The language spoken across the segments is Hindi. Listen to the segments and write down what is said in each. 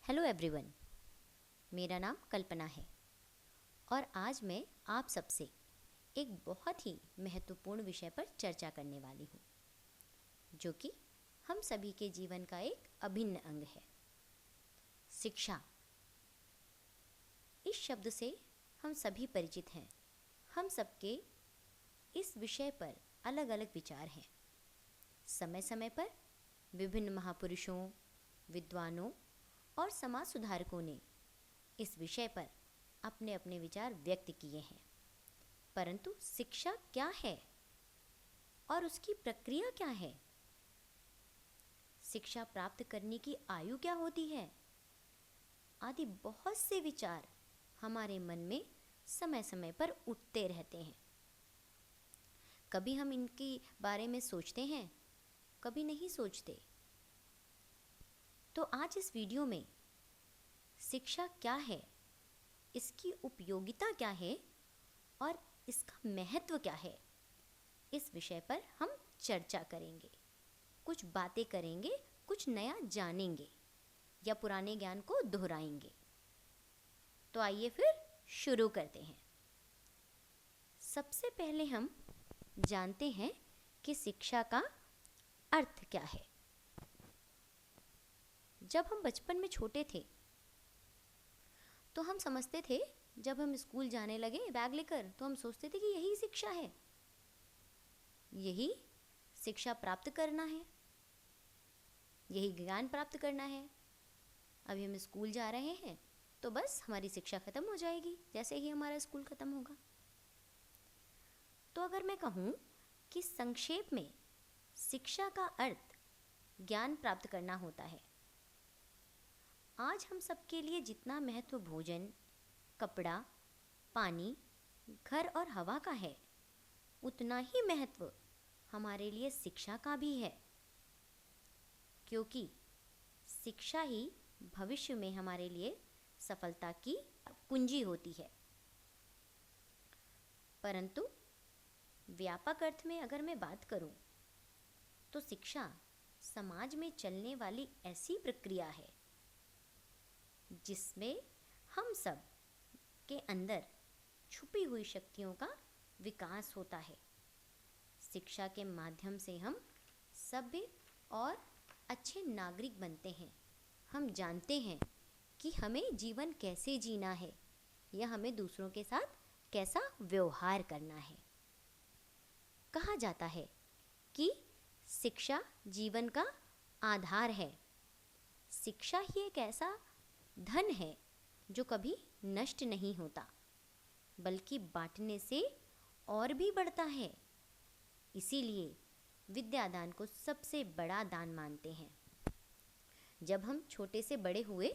हेलो एवरीवन, मेरा नाम कल्पना है और आज मैं आप सबसे एक बहुत ही महत्वपूर्ण विषय पर चर्चा करने वाली हूँ, जो कि हम सभी के जीवन का एक अभिन्न अंग है, शिक्षा। इस शब्द से हम सभी परिचित हैं। हम सबके इस विषय पर अलग अलग विचार हैं। समय समय पर विभिन्न महापुरुषों, विद्वानों और समाज सुधारकों ने इस विषय पर अपने अपने विचार व्यक्त किए हैं। परंतु शिक्षा क्या है और उसकी प्रक्रिया क्या है? शिक्षा प्राप्त करने की आयु क्या होती है? आदि बहुत से विचार हमारे मन में समय समय पर उठते रहते हैं। कभी हम इनके बारे में सोचते हैं, कभी नहीं सोचते। तो आज इस वीडियो में शिक्षा क्या है, इसकी उपयोगिता क्या है और इसका महत्व क्या है, इस विषय पर हम चर्चा करेंगे। कुछ बातें करेंगे, कुछ नया जानेंगे या पुराने ज्ञान को दोहराएंगे। तो आइए फिर शुरू करते हैं। सबसे पहले हम जानते हैं कि शिक्षा का अर्थ क्या है। जब हम बचपन में छोटे थे तो हम समझते थे, जब हम स्कूल जाने लगे बैग लेकर, तो हम सोचते थे कि यही शिक्षा है, यही शिक्षा प्राप्त करना है, यही ज्ञान प्राप्त करना है। अभी हम स्कूल जा रहे हैं तो बस हमारी शिक्षा खत्म हो जाएगी जैसे ही हमारा स्कूल खत्म होगा। तो अगर मैं कहूँ कि संक्षेप में शिक्षा का अर्थ ज्ञान प्राप्त करना होता है। आज हम सबके लिए जितना महत्व भोजन, कपड़ा, पानी, घर और हवा का है, उतना ही महत्व हमारे लिए शिक्षा का भी है, क्योंकि शिक्षा ही भविष्य में हमारे लिए सफलता की कुंजी होती है। परंतु व्यापक अर्थ में अगर मैं बात करूं, तो शिक्षा समाज में चलने वाली ऐसी प्रक्रिया है जिसमें हम सब के अंदर छुपी हुई शक्तियों का विकास होता है। शिक्षा के माध्यम से हम सभ्य और अच्छे नागरिक बनते हैं। हम जानते हैं कि हमें जीवन कैसे जीना है या हमें दूसरों के साथ कैसा व्यवहार करना है। कहा जाता है कि शिक्षा जीवन का आधार है। शिक्षा ही एक ऐसा धन है जो कभी नष्ट नहीं होता, बल्कि बांटने से और भी बढ़ता है। इसीलिए विद्यादान को सबसे बड़ा दान मानते हैं। जब हम छोटे से बड़े हुए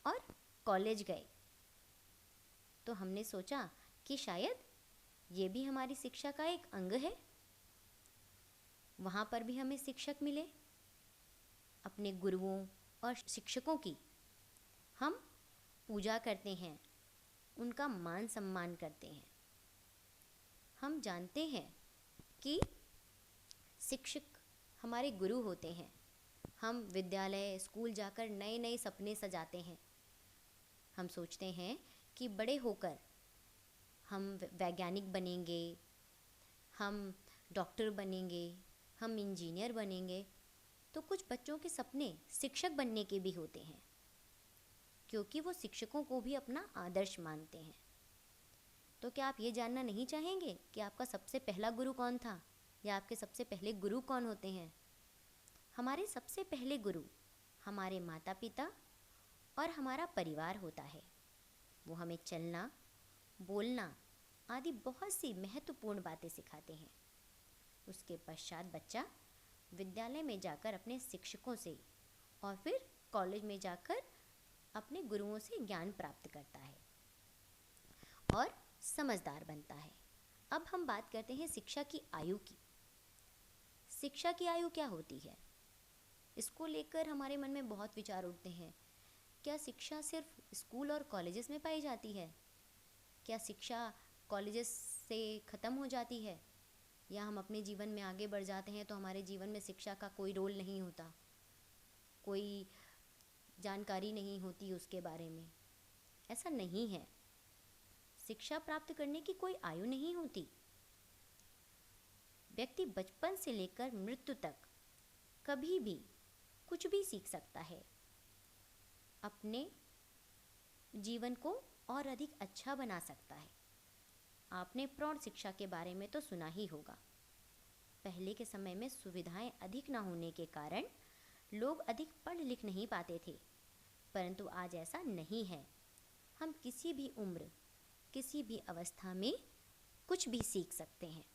और कॉलेज गए तो हमने सोचा कि शायद ये भी हमारी शिक्षा का एक अंग है। वहाँ पर भी हमें शिक्षक मिले। अपने गुरुओं और शिक्षकों की हम पूजा करते हैं, उनका मान सम्मान करते हैं। हम जानते हैं कि शिक्षक हमारे गुरु होते हैं। हम विद्यालय, स्कूल जाकर नए नए सपने सजाते हैं। हम सोचते हैं कि बड़े होकर हम वैज्ञानिक बनेंगे, हम डॉक्टर बनेंगे, हम इंजीनियर बनेंगे। तो कुछ बच्चों के सपने शिक्षक बनने के भी होते हैं, क्योंकि वो शिक्षकों को भी अपना आदर्श मानते हैं। तो क्या आप ये जानना नहीं चाहेंगे कि आपका सबसे पहला गुरु कौन था या आपके सबसे पहले गुरु कौन होते हैं? हमारे सबसे पहले गुरु हमारे माता पिता और हमारा परिवार होता है। वो हमें चलना, बोलना आदि बहुत सी महत्वपूर्ण बातें सिखाते हैं। उसके पश्चात बच्चा विद्यालय में जाकर अपने शिक्षकों से और फिर कॉलेज में जाकर अपने गुरुओं से ज्ञान प्राप्त करता है और समझदार बनता है। अब हम बात करते हैं शिक्षा की आयु की। शिक्षा की आयु क्या होती है? इसको लेकर हमारे मन में बहुत विचार उठते हैं। क्या शिक्षा सिर्फ स्कूल और कॉलेजेस में पाई जाती है? क्या शिक्षा कॉलेजेस से ख़त्म हो जाती है? या हम अपने जीवन में आगे बढ़ जाते हैं तो हमारे जीवन में शिक्षा का कोई रोल नहीं होता, कोई जानकारी नहीं होती उसके बारे में। ऐसा नहीं है। शिक्षा प्राप्त करने की कोई आयु नहीं होती। व्यक्ति बचपन से लेकर मृत्यु तक कभी भी कुछ भी सीख सकता है। अपने जीवन को और अधिक अच्छा बना सकता है। आपने प्रौढ़ शिक्षा के बारे में तो सुना ही होगा। पहले के समय में सुविधाएं अधिक ना होने के कारण लोग अधिक पढ़ लिख नहीं पाते थे, परंतु आज ऐसा नहीं है। हम किसी भी उम्र, किसी भी अवस्था में कुछ भी सीख सकते हैं।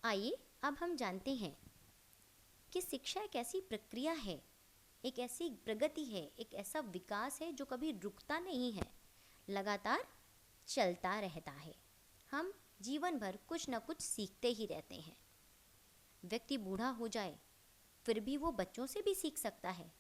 आइए अब हम जानते हैं कि शिक्षा एक ऐसी प्रक्रिया है, एक ऐसी प्रगति है, एक ऐसा विकास है जो कभी रुकता नहीं है, लगातार चलता रहता है। हम जीवन भर कुछ न कुछ सीखते ही रहते हैं। व्यक्ति बूढ़ा हो जाए फिर भी वो बच्चों से भी सीख सकता है।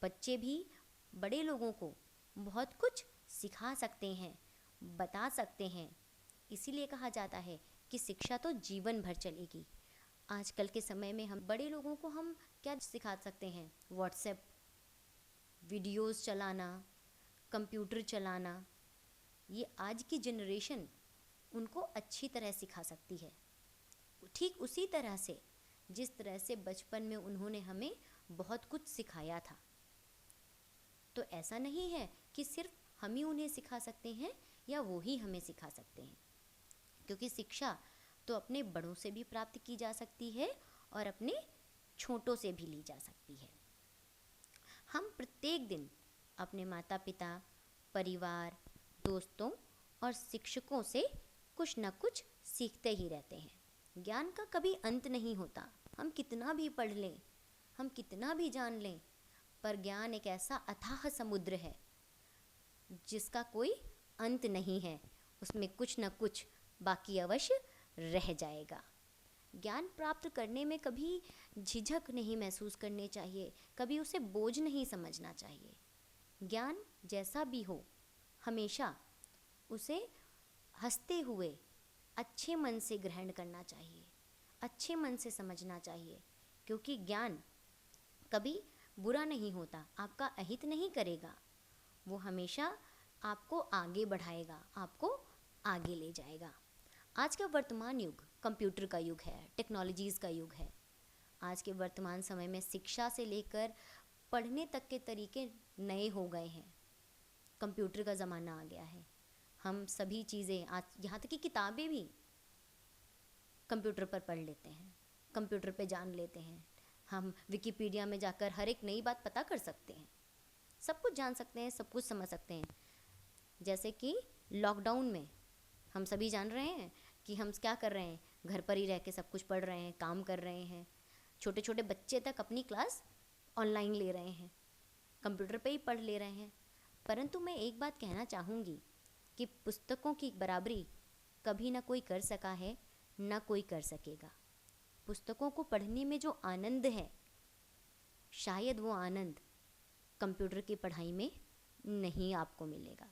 बच्चे भी बड़े लोगों को बहुत कुछ सिखा सकते हैं, बता सकते हैं। इसीलिए कहा जाता है कि शिक्षा तो जीवन भर चलेगी। आजकल के समय में हम बड़े लोगों को हम क्या सिखा सकते हैं? व्हाट्सएप, वीडियोस चलाना, कंप्यूटर चलाना, ये आज की जनरेशन उनको अच्छी तरह सिखा सकती है। ठीक उसी तरह से जिस तरह से बचपन में उन्होंने हमें बहुत कुछ सिखाया था। तो ऐसा नहीं है कि सिर्फ हम ही उन्हें सिखा सकते हैं या वो ही हमें सिखा सकते हैं, क्योंकि शिक्षा तो अपने बड़ों से भी प्राप्त की जा सकती है और अपने छोटों से भी ली जा सकती है। हम प्रत्येक दिन अपने माता पिता, परिवार, दोस्तों और शिक्षकों से कुछ न कुछ सीखते ही रहते हैं। ज्ञान का कभी अंत नहीं होता। हम कितना भी पढ़ लें, हम कितना भी जान लें, पर ज्ञान एक ऐसा अथाह समुद्र है जिसका कोई अंत नहीं है। उसमें कुछ न कुछ बाकी अवश्य रह जाएगा। ज्ञान प्राप्त करने में कभी झिझक नहीं महसूस करनी चाहिए, कभी उसे बोझ नहीं समझना चाहिए। ज्ञान जैसा भी हो, हमेशा उसे हंसते हुए अच्छे मन से ग्रहण करना चाहिए, अच्छे मन से समझना चाहिए, क्योंकि ज्ञान कभी बुरा नहीं होता, आपका अहित नहीं करेगा। वो हमेशा आपको आगे बढ़ाएगा, आपको आगे ले जाएगा। आज का वर्तमान युग कंप्यूटर का युग है, टेक्नोलॉजीज़ का युग है। आज के वर्तमान समय में शिक्षा से लेकर पढ़ने तक के तरीके नए हो गए हैं। कंप्यूटर का ज़माना आ गया है। हम सभी चीज़ें आज, यहाँ तक कि किताबें भी कंप्यूटर पर पढ़ लेते हैं, कंप्यूटर पे जान लेते हैं। हम विकिपीडिया में जाकर हर एक नई बात पता कर सकते हैं, सब कुछ जान सकते हैं, सब कुछ समझ सकते हैं। जैसे कि लॉकडाउन में हम सभी जान रहे हैं कि हम क्या कर रहे हैं, घर पर ही रह के सब कुछ पढ़ रहे हैं, काम कर रहे हैं। छोटे छोटे बच्चे तक अपनी क्लास ऑनलाइन ले रहे हैं, कंप्यूटर पे ही पढ़ ले रहे हैं। परंतु मैं एक बात कहना चाहूँगी कि पुस्तकों की बराबरी कभी ना कोई कर सका है, ना कोई कर सकेगा। पुस्तकों को पढ़ने में जो आनंद है, शायद वो आनंद कंप्यूटर की पढ़ाई में नहीं आपको मिलेगा।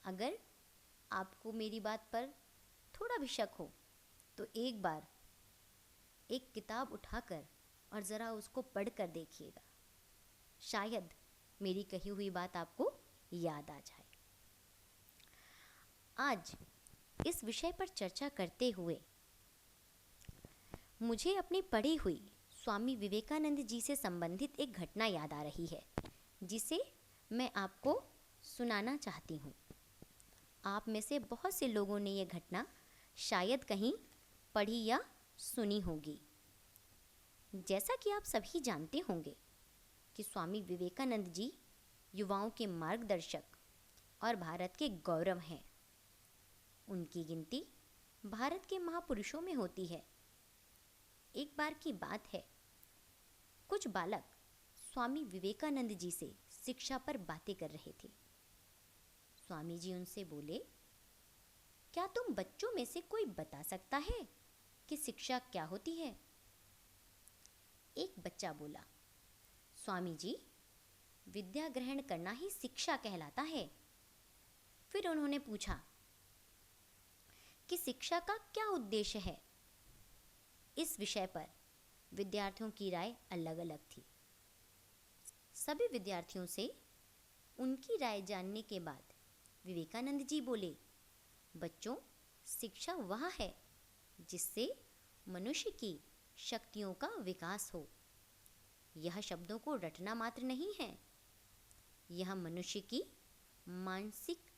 अगर आपको मेरी बात पर थोड़ा भी शक हो तो एक बार एक किताब उठाकर और ज़रा उसको पढ़ कर देखिएगा, शायद मेरी कही हुई बात आपको याद आ जाए। आज इस विषय पर चर्चा करते हुए मुझे अपनी पढ़ी हुई स्वामी विवेकानंद जी से संबंधित एक घटना याद आ रही है, जिसे मैं आपको सुनाना चाहती हूँ। आप में से बहुत से लोगों ने ये घटना शायद कहीं पढ़ी या सुनी होगी। जैसा कि आप सभी जानते होंगे कि स्वामी विवेकानंद जी युवाओं के मार्गदर्शक और भारत के गौरव हैं। उनकी गिनती भारत के महापुरुषों में होती है। एक बार की बात है, कुछ बालक स्वामी विवेकानंद जी से शिक्षा पर बातें कर रहे थे। स्वामी जी उनसे बोले, क्या तुम बच्चों में से कोई बता सकता है कि शिक्षा क्या होती है? एक बच्चा बोला, स्वामी जी, विद्या ग्रहण करना ही शिक्षा कहलाता है। फिर उन्होंने पूछा कि शिक्षा का क्या उद्देश्य है? इस विषय पर विद्यार्थियों की राय अलग अलग थी। सभी विद्यार्थियों से उनकी राय जानने के बाद विवेकानंद जी बोले, बच्चों, शिक्षा वह है जिससे मनुष्य की शक्तियों का विकास हो। यह शब्दों को रटना मात्र नहीं है, यह मनुष्य की मानसिक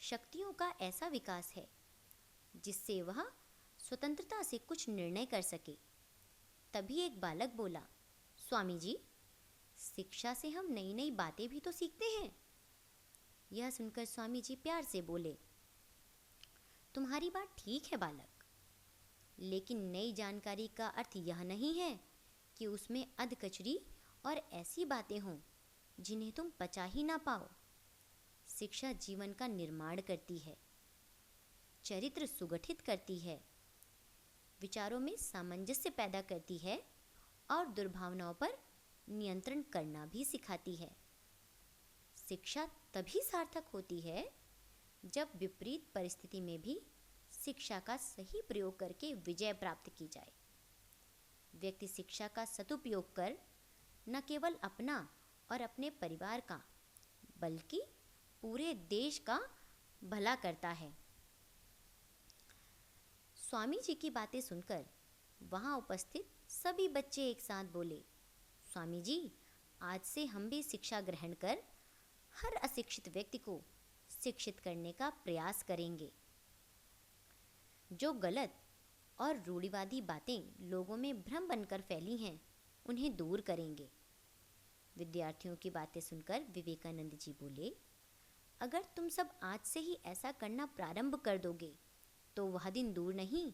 शक्तियों का ऐसा विकास है जिससे वह स्वतंत्रता से कुछ निर्णय कर सके। तभी एक बालक बोला, स्वामी जी, शिक्षा से हम नई नई बातें भी तो सीखते हैं। यह सुनकर स्वामी जी प्यार से बोले, तुम्हारी बात ठीक है बालक, लेकिन नई जानकारी का अर्थ यह नहीं है कि उसमें अधकचरी और ऐसी बातें हों जिन्हें तुम पचा ही ना पाओ। शिक्षा जीवन का निर्माण करती है, चरित्र सुगठित करती है, विचारों में सामंजस्य पैदा करती है और दुर्भावनाओं पर नियंत्रण करना भी सिखाती है। शिक्षा तभी सार्थक होती है जब विपरीत परिस्थिति में भी शिक्षा का सही प्रयोग करके विजय प्राप्त की जाए। व्यक्ति शिक्षा का सदुपयोग कर न केवल अपना और अपने परिवार का बल्कि पूरे देश का भला करता है। स्वामी जी की बातें सुनकर वहाँ उपस्थित सभी बच्चे एक साथ बोले, स्वामी जी, आज से हम भी शिक्षा ग्रहण कर हर अशिक्षित व्यक्ति को शिक्षित करने का प्रयास करेंगे। जो गलत और रूढ़िवादी बातें लोगों में भ्रम बनकर फैली हैं, उन्हें दूर करेंगे। विद्यार्थियों की बातें सुनकर विवेकानंद जी बोले, अगर तुम सब आज से ही ऐसा करना प्रारंभ कर दोगे तो वह दिन दूर नहीं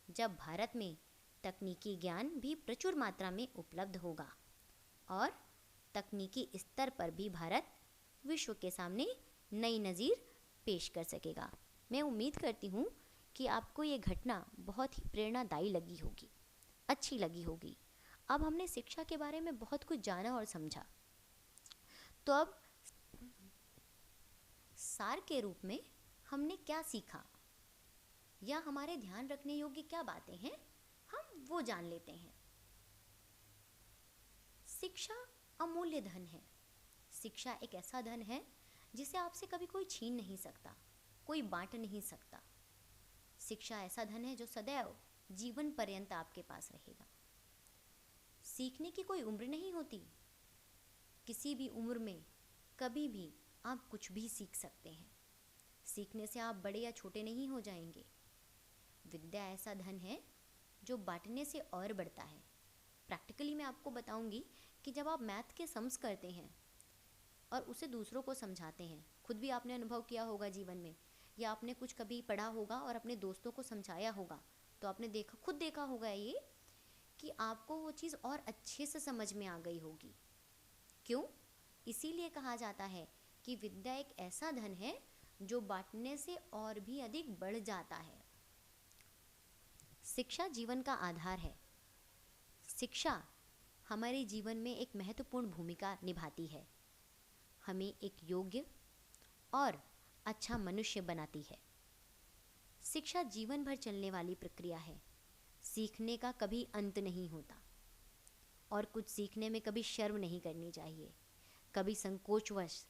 जब भारत में तकनीकी ज्ञान भी प्रचुर मात्रा में उपलब्ध होगा और तकनीकी स्तर पर भी भारत विश्व के सामने नई नज़ीर पेश कर सकेगा। मैं उम्मीद करती हूँ कि आपको ये घटना बहुत ही प्रेरणादायी लगी होगी, अच्छी लगी होगी। अब हमने शिक्षा के बारे में बहुत कुछ जाना और समझा, तो अब सार के रूप में हमने क्या सीखा या हमारे ध्यान रखने योग्य क्या बातें हैं, हम वो जान लेते हैं। शिक्षा अमूल्य धन है। शिक्षा एक ऐसा धन है जिसे आपसे कभी कोई छीन नहीं सकता, कोई बांट नहीं सकता। शिक्षा ऐसा धन है जो सदैव जीवन पर्यंत आपके पास रहेगा। सीखने की कोई उम्र नहीं होती। किसी भी उम्र में कभी भी आप कुछ भी सीख सकते हैं। सीखने से आप बड़े या छोटे नहीं हो जाएंगे। विद्या ऐसा धन है जो बांटने से और बढ़ता है। प्रैक्टिकली मैं आपको बताऊंगी कि जब आप मैथ के सम्स करते हैं और उसे दूसरों को समझाते हैं, खुद भी आपने अनुभव किया होगा जीवन में, या आपने कुछ कभी पढ़ा होगा और अपने दोस्तों को समझाया होगा, तो आपने खुद देखा होगा ये कि आपको वो चीज़ और अच्छे से समझ में आ गई होगी। क्यों? इसीलिए कहा जाता है कि विद्या एक ऐसा धन है जो बांटने से और भी अधिक बढ़ जाता है। शिक्षा जीवन का आधार है। शिक्षा हमारे जीवन में एक महत्वपूर्ण भूमिका निभाती है। हमें एक योग्य और अच्छा मनुष्य बनाती है। शिक्षा जीवन भर चलने वाली प्रक्रिया है। सीखने का कभी अंत नहीं होता और कुछ सीखने में कभी शर्म नहीं करनी चाहिए, कभी संकोचवश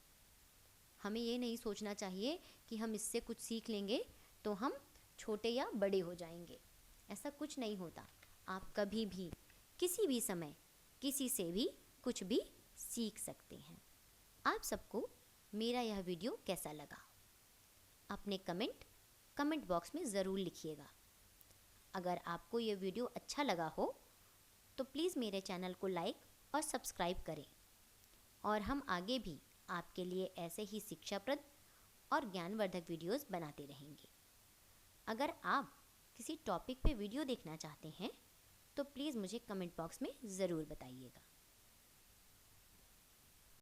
हमें ये नहीं सोचना चाहिए कि हम इससे कुछ सीख लेंगे तो हम छोटे या बड़े हो जाएंगे। ऐसा कुछ नहीं होता। आप कभी भी किसी भी समय किसी से भी कुछ भी सीख सकते हैं। आप सबको मेरा यह वीडियो कैसा लगा? अपने कमेंट बॉक्स में ज़रूर लिखिएगा। अगर आपको ये वीडियो अच्छा लगा हो तो प्लीज़ मेरे चैनल को लाइक और सब्सक्राइब करें और हम आगे भी आपके लिए ऐसे ही शिक्षाप्रद और ज्ञानवर्धक वीडियोस बनाते रहेंगे। अगर आप किसी टॉपिक पे वीडियो देखना चाहते हैं तो प्लीज़ मुझे कमेंट बॉक्स में ज़रूर बताइएगा।